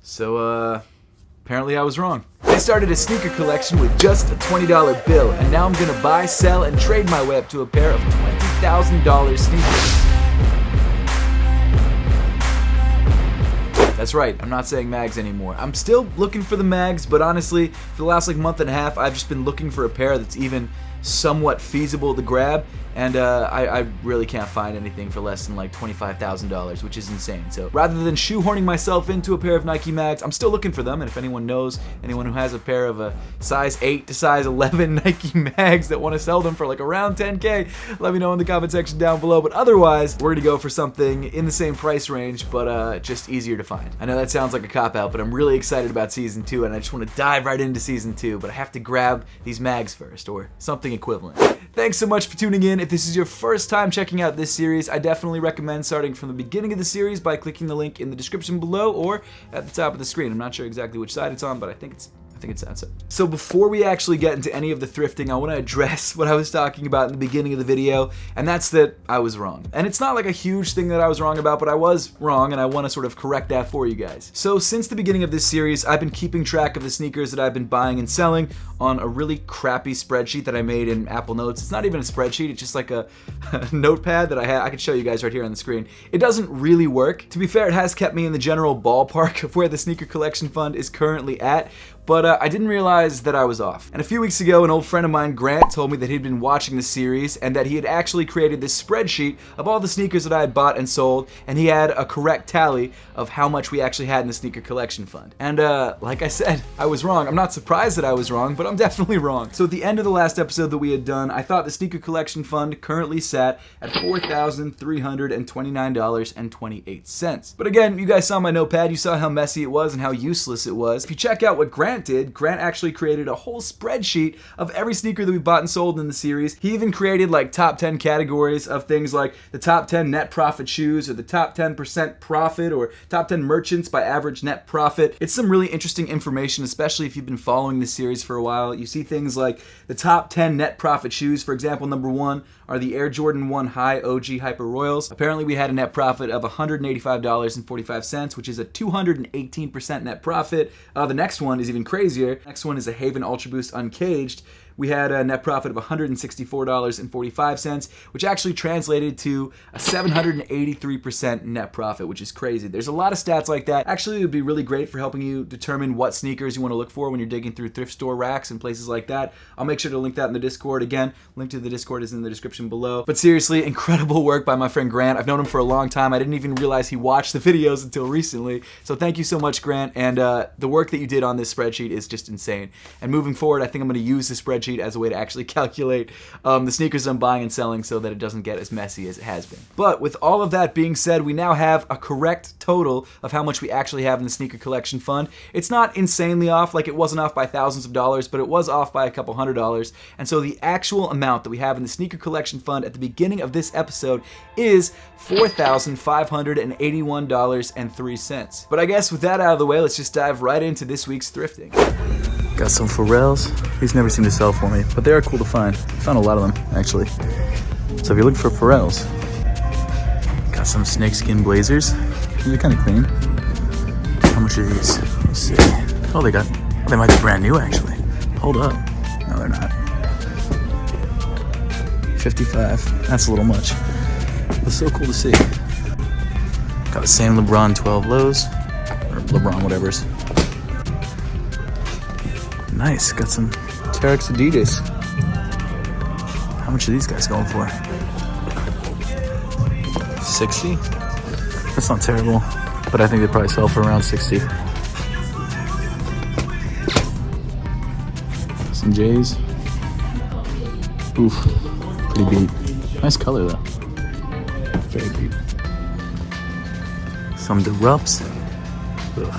So, apparently I was wrong. I started a sneaker collection with just a $20 bill, and now I'm gonna buy, sell, and trade my way up to a pair of $20,000 sneakers. That's right, I'm not saying mags anymore. I'm still looking for the mags, but honestly, for the last month and a half, I've just been looking for a pair that's even somewhat feasible to grab, and I really can't find anything for less than $25,000, which is insane. So rather than shoehorning myself into a pair of Nike mags, I'm still looking for them, and if anyone knows, anyone who has a pair of a size 8 to size 11 Nike mags that want to sell them for around 10K, let me know in the comment section down below. But otherwise, we're gonna go for something in the same price range, but just easier to find. I know that sounds like a cop-out, but I'm really excited about Season 2, and I just want to dive right into Season 2, but I have to grab these mags first, or something equivalent. Thanks so much for tuning in. If this is your first time checking out this series, I definitely recommend starting from the beginning of the series by clicking the link in the description below or at the top of the screen. I'm not sure exactly which side it's on, but I think it's that side. So before we actually get into any of the thrifting, I want to address what I was talking about in the beginning of the video, and that's that I was wrong. And it's not a huge thing that I was wrong about, but I was wrong, and I want to sort of correct that for you guys. So since the beginning of this series, I've been keeping track of the sneakers that I've been buying and selling on a really crappy spreadsheet that I made in Apple Notes. It's not even a spreadsheet, it's just a notepad that I can show you guys right here on the screen. It doesn't really work. To be fair, it has kept me in the general ballpark of where the sneaker collection fund is currently at, but I didn't realize that I was off. And a few weeks ago, an old friend of mine, Grant, told me that he'd been watching the series and that he had actually created this spreadsheet of all the sneakers that I had bought and sold, and he had a correct tally of how much we actually had in the sneaker collection fund. And like I said, I was wrong. I'm not surprised that I was wrong, but I'm definitely wrong. So at the end of the last episode that we had done, I thought the sneaker collection fund currently sat at $4,329.28. But again, you guys saw my notepad, you saw how messy it was and how useless it was. If you check out what Grant did, Grant actually created a whole spreadsheet of every sneaker that we bought and sold in the series. He even created top 10 categories of things like the top 10 net profit shoes, or the top 10% profit, or top 10 merchants by average net profit. It's some really interesting information, especially if you've been following this series for a while. You see things like the top 10 net profit shoes. For example, number 1 are the Air Jordan 1 High OG Hyper Royals. Apparently we had a net profit of $185.45, which is a 218% net profit. The next one is even crazier. Next one is a Haven Ultra Boost Uncaged. We had a net profit of $164.45, which actually translated to a 783% net profit, which is crazy. There's a lot of stats like that. Actually, it would be really great for helping you determine what sneakers you want to look for when you're digging through thrift store racks and places like that. I'll make sure to link that in the Discord. Again, link to the Discord is in the description below. But seriously, incredible work by my friend Grant. I've known him for a long time. I didn't even realize he watched the videos until recently. So thank you so much, Grant. And the work that you did on this spreadsheet is just insane. And moving forward, I think I'm going to use this spreadsheet as a way to actually calculate the sneakers I'm buying and selling so that it doesn't get as messy as it has been. But with all of that being said, we now have a correct total of how much we actually have in the sneaker collection fund. It's not insanely off, it wasn't off by thousands of dollars, but it was off by a couple $100. And so the actual amount that we have in the sneaker collection fund at the beginning of this episode is $4,581.03. But I guess with that out of the way, let's just dive right into this week's thrifting. Got some Pharrells. These never seem to sell for me, but they are cool to find. I found a lot of them, actually. So if you're looking for Pharrells, got some snakeskin blazers. These are kind of clean. How much are these? Let's see. Oh, they might be brand new, actually. Hold up. No, they're not. 55. That's a little much. But so cool to see. Got the same LeBron 12 lows, or LeBron whatever's. Nice, got some Terex Adidas. How much are these guys going for? 60? That's not terrible, but I think they probably sell for around 60. Some J's. Oof, pretty beat. Nice color though. Very beat. Some Disrupts. Ugh.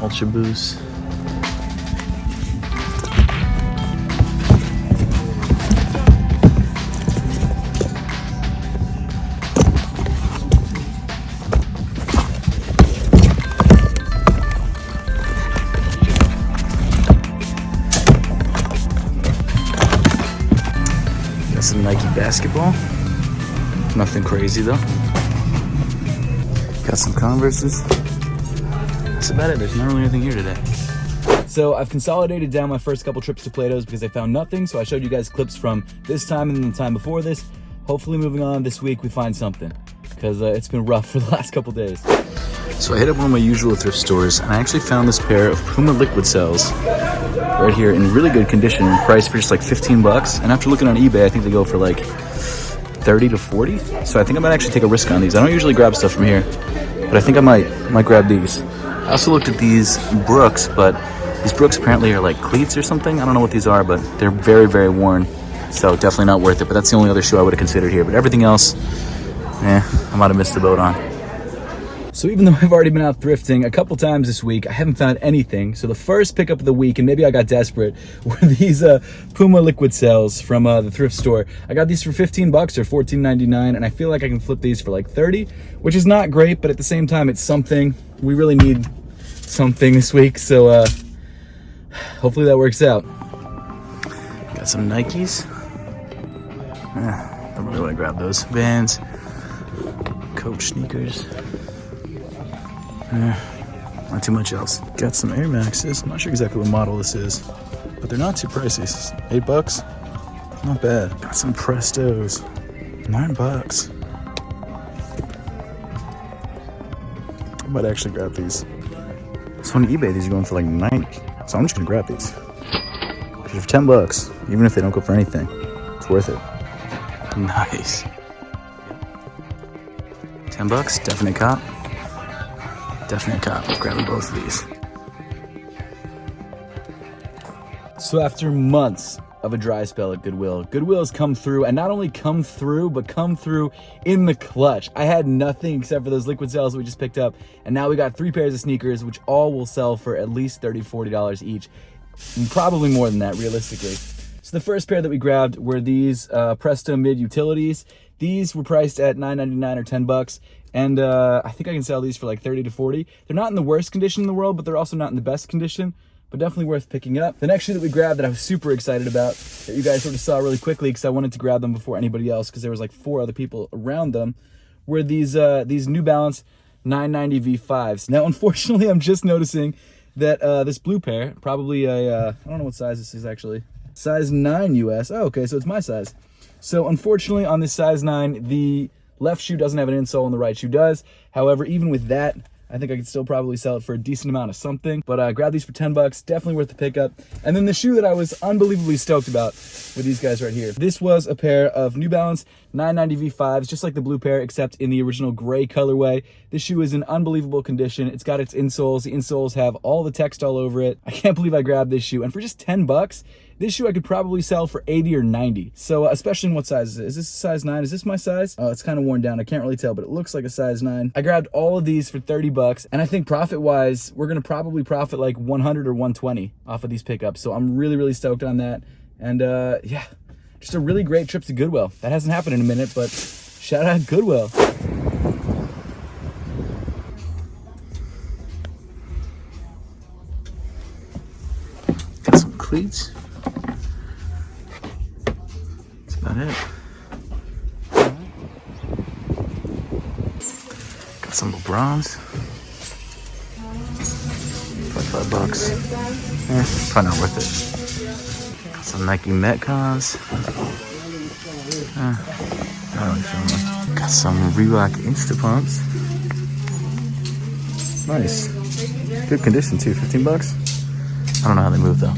Ultra Boost. Got some Nike basketball. Nothing crazy though. Got some Converses. That's about it. There's not really anything here today. So I've consolidated down my first couple trips to Plato's because I found nothing. So I showed you guys clips from this time and then the time before this. Hopefully moving on this week we find something, because it's been rough for the last couple days. So I hit up one of my usual thrift stores and I actually found this pair of Puma liquid cells right here in really good condition, priced for just like 15 bucks. And after looking on eBay, I think they go for like 30 to 40. So I think I might actually take a risk on these. I don't usually grab stuff from here, but I think I might grab these. I also looked at these Brooks, but these Brooks apparently are like cleats or something. I don't know what these are, but they're very, very worn. So definitely not worth it, but that's the only other shoe I would have considered here. But everything else, I might have missed the boat on. So even though I've already been out thrifting a couple times this week, I haven't found anything. So the first pickup of the week, and maybe I got desperate, were these Puma liquid cells from the thrift store. I got these for 15 bucks or $14.99, and I feel like I can flip these for like 30, which is not great, but at the same time, it's something. We really need something this week, so hopefully that works out. Got some Nikes. Don't really want to grab those. Vans, Coach sneakers. Not too much else. Got some Air Maxes. I'm not sure exactly what model this is, but they're not too pricey. 8 bucks, not bad. Got some Prestos, 9 bucks. I might actually grab these. So on eBay, these are going for like 90. So I'm just gonna grab these. Because for 10 bucks, even if they don't go for anything, it's worth it. Nice. 10 bucks, definite cop. Definite cop. I'm grabbing both of these. So after months of a dry spell at Goodwill, Goodwill has come through, and not only come through, but come through in the clutch. I had nothing except for those liquid cells that we just picked up, and now we got 3 pairs of sneakers, which all will sell for at least $30, $40 each. And probably more than that, realistically. So the first pair that we grabbed were these Presto Mid Utilities. These were priced at $9.99 or 10 bucks. And I think I can sell these for like 30 to 40. They're not in the worst condition in the world, but they're also not in the best condition, but definitely worth picking up. The next shoe that we grabbed that I was super excited about, that you guys sort of saw really quickly because I wanted to grab them before anybody else because there was like 4 other people around them, were these New Balance 990 V5s. Now, unfortunately, I'm just noticing that this blue pair, probably I don't know what size this is actually, size 9 US. Oh, okay, so it's my size. So unfortunately on this size 9, the left shoe doesn't have an insole and the right shoe does. However, even with that, I think I could still probably sell it for a decent amount of something. But I grabbed these for 10 bucks, definitely worth the pickup. And then the shoe that I was unbelievably stoked about with these guys right here. This was a pair of New Balance 990 V5s, just like the blue pair, except in the original gray colorway. This shoe is in unbelievable condition. It's got its insoles. The insoles have all the text all over it. I can't believe I grabbed this shoe. And for just 10 bucks, this shoe I could probably sell for 80 or 90. So especially in what size is it? Is this a size 9? Is this my size? Oh, it's kind of worn down. I can't really tell, but it looks like a size 9. I grabbed all of these for 30 bucks. And I think profit-wise, we're going to probably profit like 100 or 120 off of these pickups. So I'm really, really stoked on that. And yeah, just a really great trip to Goodwill. That hasn't happened in a minute, but shout out Goodwill. Got some cleats. That's about it. Got some LeBrons. Probably $5. Probably not worth it. Got some Nike Metcons. I don't really feel them. Got some Reebok Instapumps. Nice. Good condition too, 15 bucks. I don't know how they move though.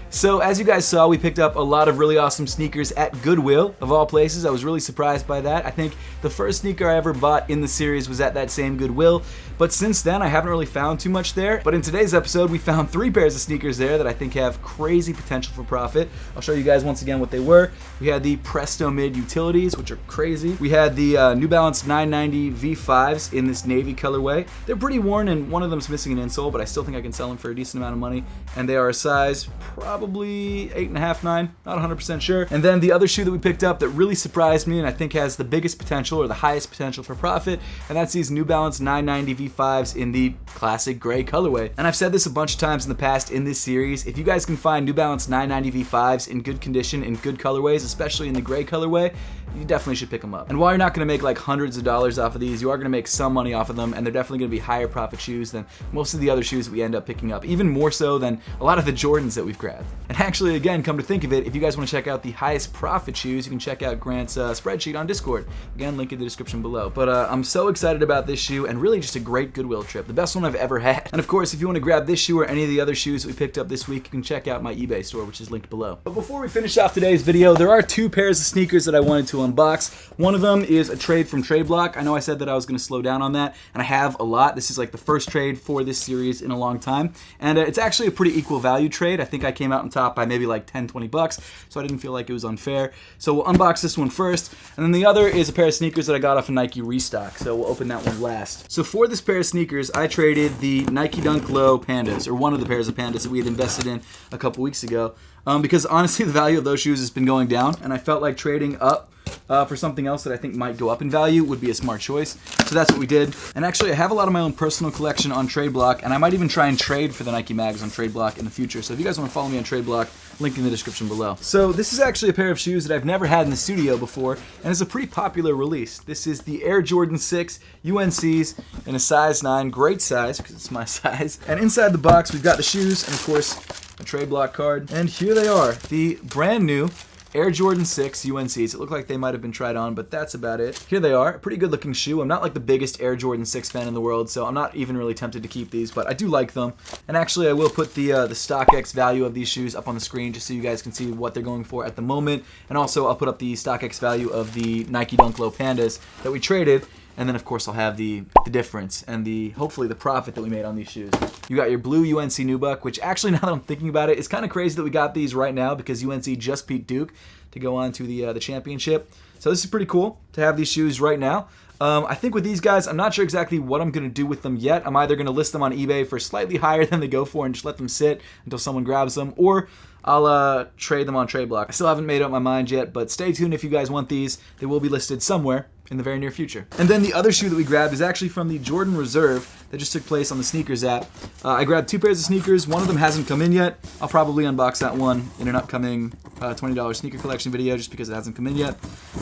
So as you guys saw, we picked up a lot of really awesome sneakers at Goodwill, of all places. I was really surprised by that. I think the first sneaker I ever bought in the series was at that same Goodwill, but since then I haven't really found too much there. But in today's episode, we found 3 pairs of sneakers there that I think have crazy potential for profit. I'll show you guys once again what they were. We had the Presto Mid Utilities, which are crazy. We had the New Balance 990 V5s in this navy colorway. They're pretty worn and one of them's missing an insole, but I still think I can sell them for a decent amount of money. And they are a size probably 8.5, 9, not 100% sure. And then the other shoe that we picked up that really surprised me and I think has the biggest potential or the highest potential for profit, and that's these New Balance 990 V5s in the classic gray colorway. And I've said this a bunch of times in the past in this series, if you guys can find New Balance 990 V5s in good condition, in good colorways, especially in the gray colorway, you definitely should pick them up. And while you're not going to make like hundreds of dollars off of these, you are going to make some money off of them, and they're definitely going to be higher profit shoes than most of the other shoes that we end up picking up, even more so than a lot of the Jordans that we've grabbed. And actually, again, come to think of it, if you guys want to check out the highest profit shoes, you can check out Grant's spreadsheet on Discord. Again, link in the description below. But I'm so excited about this shoe, and really just a great Goodwill trip. The best one I've ever had. And of course, if you want to grab this shoe or any of the other shoes that we picked up this week, you can check out my eBay store, which is linked below. But before we finish off today's video, there are two pairs of sneakers that I wanted to unbox. One of them is a trade from Tradeblock. I know I said that I was going to slow down on that, and I have a lot. This is like the first trade for this series in a long time, and it's actually a pretty equal value trade. I think I came out on top by maybe like 10, 20 bucks, so I didn't feel like it was unfair. So we'll unbox this one first, and then the other is a pair of sneakers that I got off of Nike Restock, so we'll open that one last. So for this pair of sneakers, I traded the Nike Dunk Low Pandas, or one of the pairs of Pandas that we had invested in a couple weeks ago, because honestly the value of those shoes has been going down, and I felt like trading up for something else that I think might go up in value would be a smart choice. So that's what we did. And actually, I have a lot of my own personal collection on Tradeblock, and I might even try and trade for the Nike mags on Tradeblock in the future. So if you guys want to follow me on Tradeblock, link in the description below. So this is actually a pair of shoes that I've never had in the studio before, and it's a pretty popular release. This is the Air Jordan 6 UNCs in a size 9. Great size, because it's my size. And inside the box, we've got the shoes, and of course, a Tradeblock card. And here they are, the brand new Air Jordan 6 UNCs. It looked like they might have been tried on, but that's about it. Here they are. A pretty good looking shoe. I'm not like the biggest Air Jordan 6 fan in the world, so I'm not even really tempted to keep these, but I do like them. And actually, I will put the StockX value of these shoes up on the screen just so you guys can see what they're going for at the moment. And also, I'll put up the StockX value of the Nike Dunk Low Pandas that we traded. And then, of course, I'll have the difference and hopefully the profit that we made on these shoes. You got your blue UNC Nubuck, which actually, now that I'm thinking about it, it's kind of crazy that we got these right now because UNC just beat Duke to go on to the championship. So this is pretty cool to have these shoes right now. I think with these guys, I'm not sure exactly what I'm going to do with them yet. I'm either going to list them on eBay for slightly higher than they go for and just let them sit until someone grabs them, or I'll trade them on Tradeblock. I still haven't made up my mind yet, but stay tuned if you guys want these. They will be listed somewhere in the very near future. And then the other shoe that we grabbed is actually from the Jordan Reserve that just took place on the sneakers app. I grabbed two pairs of sneakers. One of them hasn't come in yet. I'll probably unbox that one in an upcoming $20 sneaker collection video just because it hasn't come in yet.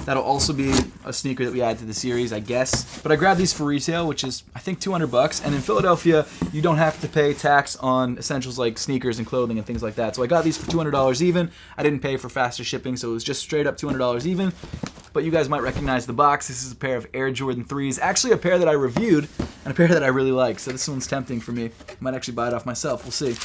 That'll also be a sneaker that we add to the series, I guess. But I grabbed these for retail, which is, I think, $200. And in Philadelphia, you don't have to pay tax on essentials like sneakers and clothing and things like that. So I got these for $200 even. I didn't pay for faster shipping, so it was just straight up $200 even. But you guys might recognize the box. This is a pair of Air Jordan 3s. Actually, a pair that I reviewed and a pair that I really like. So this one's tempting for me. I might actually buy it off myself. We'll see.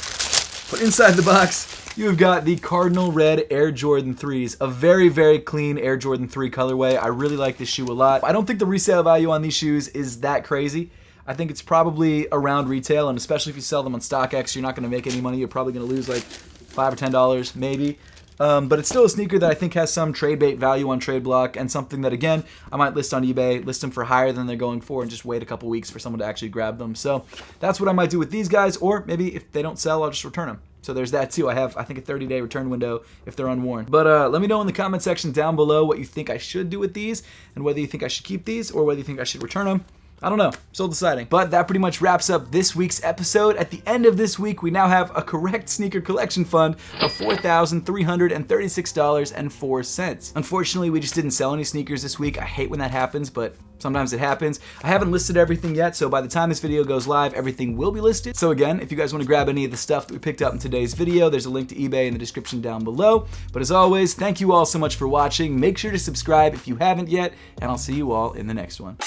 But inside the box, you've got the Cardinal Red Air Jordan 3s. A very, very clean Air Jordan 3 colorway. I really like this shoe a lot. I don't think the resale value on these shoes is that crazy. I think it's probably around retail, and especially if you sell them on StockX, you're not going to make any money. You're probably going to lose like $5 or $10 maybe. But it's still a sneaker that I think has some trade bait value on Tradeblock, and something that, again, I might list on eBay, list them for higher than they're going for, and just wait a couple weeks for someone to actually grab them. So that's what I might do with these guys, or maybe if they don't sell, I'll just return them. So there's that too. I have, I think, a 30-day return window if they're unworn. But let me know in the comment section down below what you think I should do with these, and whether you think I should keep these, or whether you think I should return them. I don't know, still deciding. But that pretty much wraps up this week's episode. At the end of this week, we now have a correct sneaker collection fund of $4,336.04. Unfortunately, we just didn't sell any sneakers this week. I hate when that happens, but sometimes it happens. I haven't listed everything yet, so by the time this video goes live, everything will be listed. So again, if you guys want to grab any of the stuff that we picked up in today's video, there's a link to eBay in the description down below. But as always, thank you all so much for watching. Make sure to subscribe if you haven't yet, and I'll see you all in the next one.